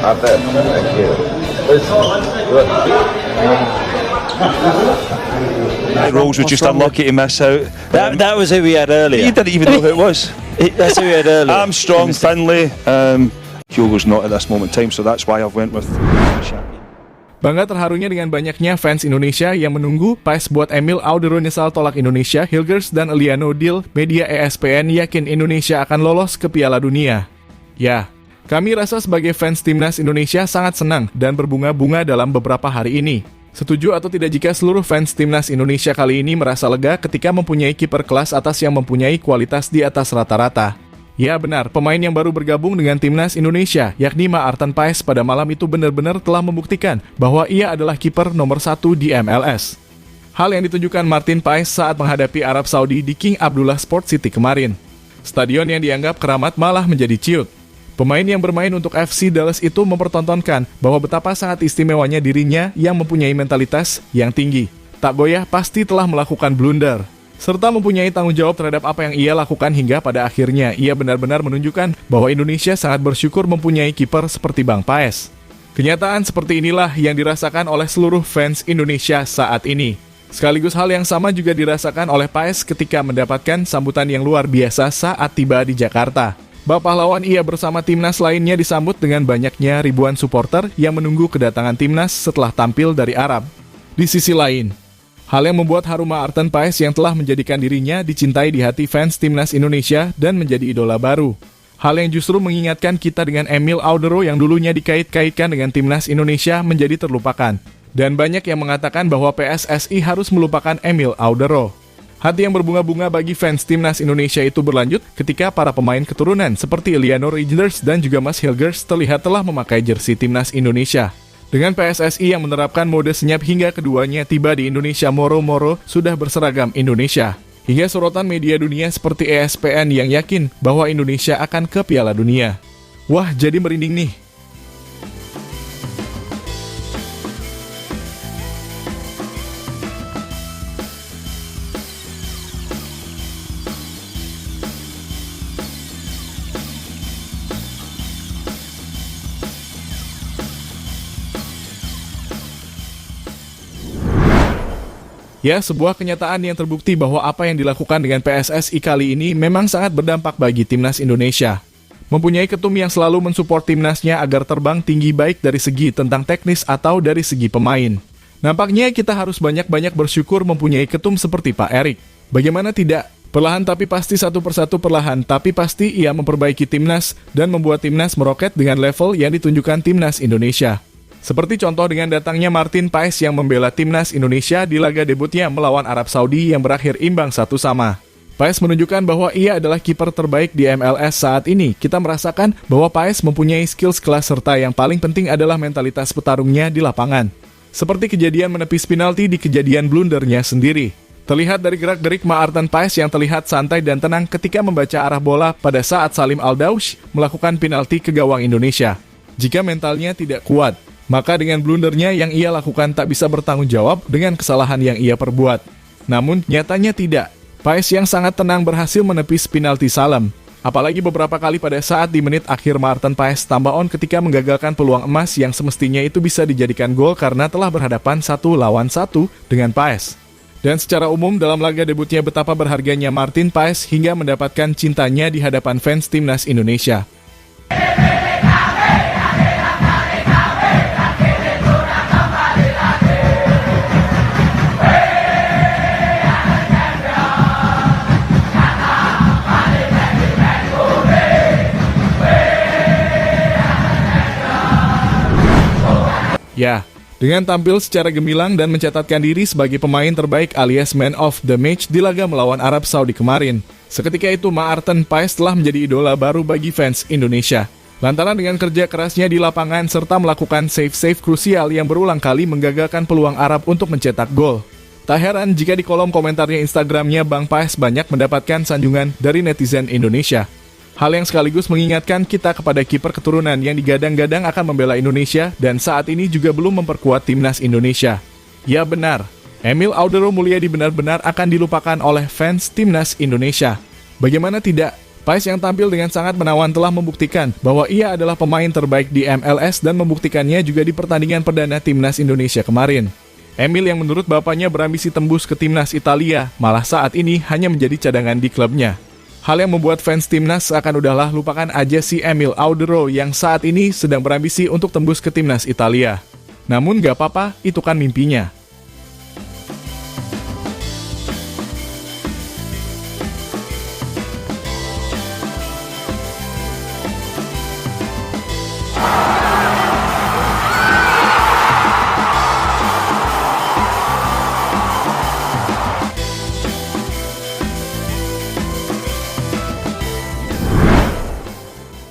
Martin, thank you. Good. Rolls were just unlucky to miss out. That was who we had earlier. You didn't even know who it was. That's who we had earlier. Armstrong, Finlay. Hugo's not at this moment in time, so that's why I've went with Shaq. Bangga terharunya dengan banyaknya fans Indonesia yang menunggu PAS buat Emil Audero nyesal tolak Indonesia, Hilgers dan Eliano deal, media ESPN yakin Indonesia akan lolos ke Piala Dunia. Ya, kami rasa sebagai fans timnas Indonesia sangat senang dan berbunga-bunga dalam beberapa hari ini. Setuju atau tidak jika seluruh fans timnas Indonesia kali ini merasa lega ketika mempunyai kiper kelas atas yang mempunyai kualitas di atas rata-rata? Ya benar, pemain yang baru bergabung dengan timnas Indonesia, yakni Maarten Paes pada malam itu benar-benar telah membuktikan bahwa ia adalah kiper nomor 1 di MLS. Hal yang ditunjukkan Martin Paes saat menghadapi Arab Saudi di King Abdullah Sport City kemarin. Stadion yang dianggap keramat malah menjadi ciut. Pemain yang bermain untuk FC Dallas itu mempertontonkan bahwa betapa sangat istimewanya dirinya yang mempunyai mentalitas yang tinggi. Tak goyah pasti telah melakukan blunder, serta mempunyai tanggung jawab terhadap apa yang ia lakukan hingga pada akhirnya ia benar-benar menunjukkan bahwa Indonesia sangat bersyukur mempunyai kiper seperti Bang Paes. Kenyataan seperti inilah yang dirasakan oleh seluruh fans Indonesia saat ini. Sekaligus hal yang sama juga dirasakan oleh Paes ketika mendapatkan sambutan yang luar biasa saat tiba di Jakarta. Bak pahlawan ia bersama timnas lainnya disambut dengan banyaknya ribuan supporter yang menunggu kedatangan timnas setelah tampil dari Arab. Di sisi lain, hal yang membuat haru Maarten Paes yang telah menjadikan dirinya dicintai di hati fans timnas Indonesia dan menjadi idola baru. Hal yang justru mengingatkan kita dengan Emil Audero yang dulunya dikait-kaitkan dengan timnas Indonesia menjadi terlupakan. Dan banyak yang mengatakan bahwa PSSI harus melupakan Emil Audero. Hati yang berbunga-bunga bagi fans timnas Indonesia itu berlanjut ketika para pemain keturunan seperti Eliano Reijnders dan juga Mas Hilgers terlihat telah memakai jersey timnas Indonesia. Dengan PSSI yang menerapkan mode senyap hingga keduanya tiba di Indonesia moro-moro sudah berseragam Indonesia. Hingga sorotan media dunia seperti ESPN yang yakin bahwa Indonesia akan ke Piala Dunia. Wah, jadi merinding nih. Ya, sebuah kenyataan yang terbukti bahwa apa yang dilakukan dengan PSSI kali ini memang sangat berdampak bagi timnas Indonesia. Mempunyai ketum yang selalu mensupport timnasnya agar terbang tinggi baik dari segi tentang teknis atau dari segi pemain. Nampaknya kita harus banyak-banyak bersyukur mempunyai ketum seperti Pak Erik. Bagaimana tidak? Perlahan tapi pasti satu persatu perlahan tapi pasti ia memperbaiki timnas dan membuat timnas meroket dengan level yang ditunjukkan timnas Indonesia. Seperti contoh dengan datangnya Martin Paes yang membela timnas Indonesia di laga debutnya melawan Arab Saudi yang berakhir imbang 1-1. Paes menunjukkan bahwa ia adalah kiper terbaik di MLS saat ini. Kita merasakan bahwa Paes mempunyai skills kelas serta yang paling penting adalah mentalitas petarungnya di lapangan. Seperti kejadian menepis penalti di kejadian blundernya sendiri. Terlihat dari gerak-gerik Maarten Paes yang terlihat santai dan tenang ketika membaca arah bola pada saat Salim Aldaush melakukan penalti ke gawang Indonesia. Jika mentalnya tidak kuat, maka dengan blundernya yang ia lakukan tak bisa bertanggung jawab dengan kesalahan yang ia perbuat. Namun nyatanya tidak. Paes yang sangat tenang berhasil menepis penalti Salim. Apalagi beberapa kali pada saat di menit akhir Maarten Paes tambah on ketika menggagalkan peluang emas yang semestinya itu bisa dijadikan gol karena telah berhadapan 1 lawan 1 dengan Paes. Dan secara umum dalam laga debutnya betapa berharganya Martin Paes hingga mendapatkan cintanya di hadapan fans timnas Indonesia. Ya, dengan tampil secara gemilang dan mencatatkan diri sebagai pemain terbaik alias man of the match di laga melawan Arab Saudi kemarin. Seketika itu Maarten Paes telah menjadi idola baru bagi fans Indonesia. Lantaran dengan kerja kerasnya di lapangan serta melakukan save-save krusial yang berulang kali menggagalkan peluang Arab untuk mencetak gol. Tak heran jika di kolom komentarnya Instagramnya Bang Paes banyak mendapatkan sanjungan dari netizen Indonesia. Hal yang sekaligus mengingatkan kita kepada kiper keturunan yang digadang-gadang akan membela Indonesia dan saat ini juga belum memperkuat timnas Indonesia. Ya benar, Emil Audero Mulyadi benar-benar akan dilupakan oleh fans timnas Indonesia. Bagaimana tidak? Pais yang tampil dengan sangat menawan telah membuktikan bahwa ia adalah pemain terbaik di MLS dan membuktikannya juga di pertandingan perdana Timnas Indonesia kemarin. Emil yang menurut bapaknya berambisi tembus ke Timnas Italia, malah saat ini hanya menjadi cadangan di klubnya. Hal yang membuat fans Timnas seakan udahlah lupakan aja si Emil Audero yang saat ini sedang berambisi untuk tembus ke Timnas Italia. Namun gak apa-apa, itu kan mimpinya.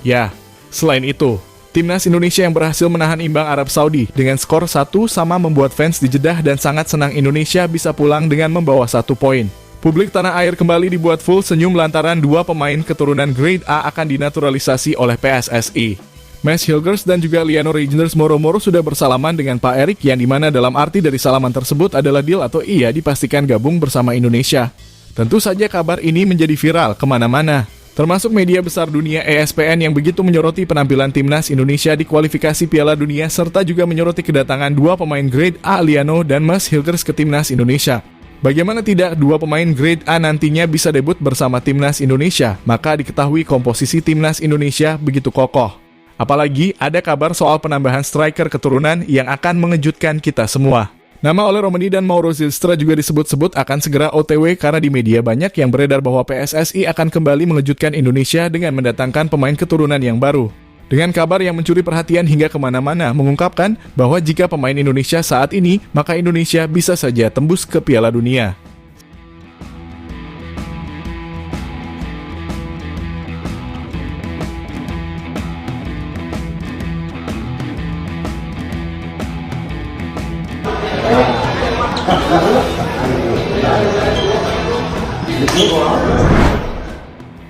Ya, selain itu, Timnas Indonesia yang berhasil menahan imbang Arab Saudi dengan skor 1 sama membuat fans di Jeddah dan sangat senang Indonesia bisa pulang dengan membawa 1 poin. Publik tanah air kembali dibuat full senyum lantaran 2 pemain keturunan Grade A akan dinaturalisasi oleh PSSI. Mads Hilgers dan juga Liano Reijnders moro-moro sudah bersalaman dengan Pak Erik yang dimana dalam arti dari salaman tersebut adalah deal atau iya dipastikan gabung bersama Indonesia. Tentu saja kabar ini menjadi viral kemana-mana. Termasuk media besar dunia ESPN yang begitu menyoroti penampilan Timnas Indonesia di kualifikasi Piala Dunia serta juga menyoroti kedatangan 2 pemain Grade A Liano dan Mads Hilgers ke Timnas Indonesia. Bagaimana tidak 2 pemain Grade A nantinya bisa debut bersama Timnas Indonesia, maka diketahui komposisi Timnas Indonesia begitu kokoh. Apalagi ada kabar soal penambahan striker keturunan yang akan mengejutkan kita semua. Nama Ole Romani dan Mauro Zylstra juga disebut-sebut akan segera OTW karena di media banyak yang beredar bahwa PSSI akan kembali mengejutkan Indonesia dengan mendatangkan pemain keturunan yang baru. Dengan kabar yang mencuri perhatian hingga kemana-mana mengungkapkan bahwa jika pemain Indonesia saat ini, maka Indonesia bisa saja tembus ke Piala Dunia.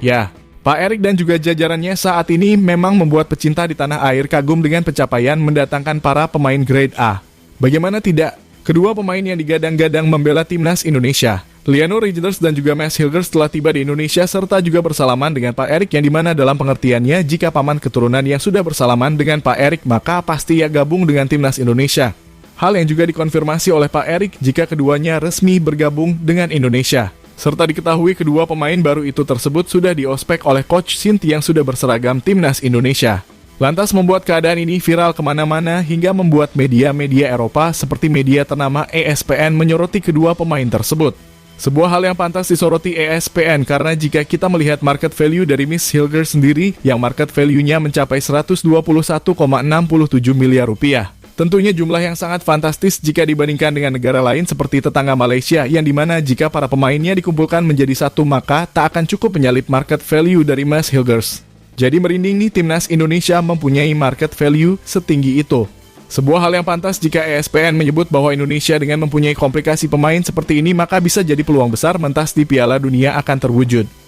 Ya, Pak Erik dan juga jajarannya saat ini memang membuat pecinta di tanah air kagum dengan pencapaian mendatangkan para pemain Grade A. Bagaimana tidak? Kedua pemain yang digadang-gadang membela Timnas Indonesia, Liano Reijnders dan juga Mads Hilgers telah tiba di Indonesia serta juga bersalaman dengan Pak Erik yang dimana dalam pengertiannya jika paman keturunan yang sudah bersalaman dengan Pak Erik maka pasti ia gabung dengan Timnas Indonesia. Hal yang juga dikonfirmasi oleh Pak Erik jika keduanya resmi bergabung dengan Indonesia. Serta diketahui kedua pemain baru itu tersebut sudah diospek oleh Coach Shinty yang sudah berseragam Timnas Indonesia. Lantas membuat keadaan ini viral kemana-mana hingga membuat media-media Eropa seperti media ternama ESPN menyoroti kedua pemain tersebut. Sebuah hal yang pantas disoroti ESPN karena jika kita melihat market value dari Miss Hilgers sendiri yang market value-nya mencapai 121,67 miliar rupiah. Tentunya jumlah yang sangat fantastis jika dibandingkan dengan negara lain seperti tetangga Malaysia yang dimana jika para pemainnya dikumpulkan menjadi satu maka tak akan cukup menyalip market value dari Mads Hilgers. Jadi merinding nih Timnas Indonesia mempunyai market value setinggi itu. Sebuah hal yang pantas jika ESPN menyebut bahwa Indonesia dengan mempunyai komplikasi pemain seperti ini maka bisa jadi peluang besar mentas di Piala Dunia akan terwujud.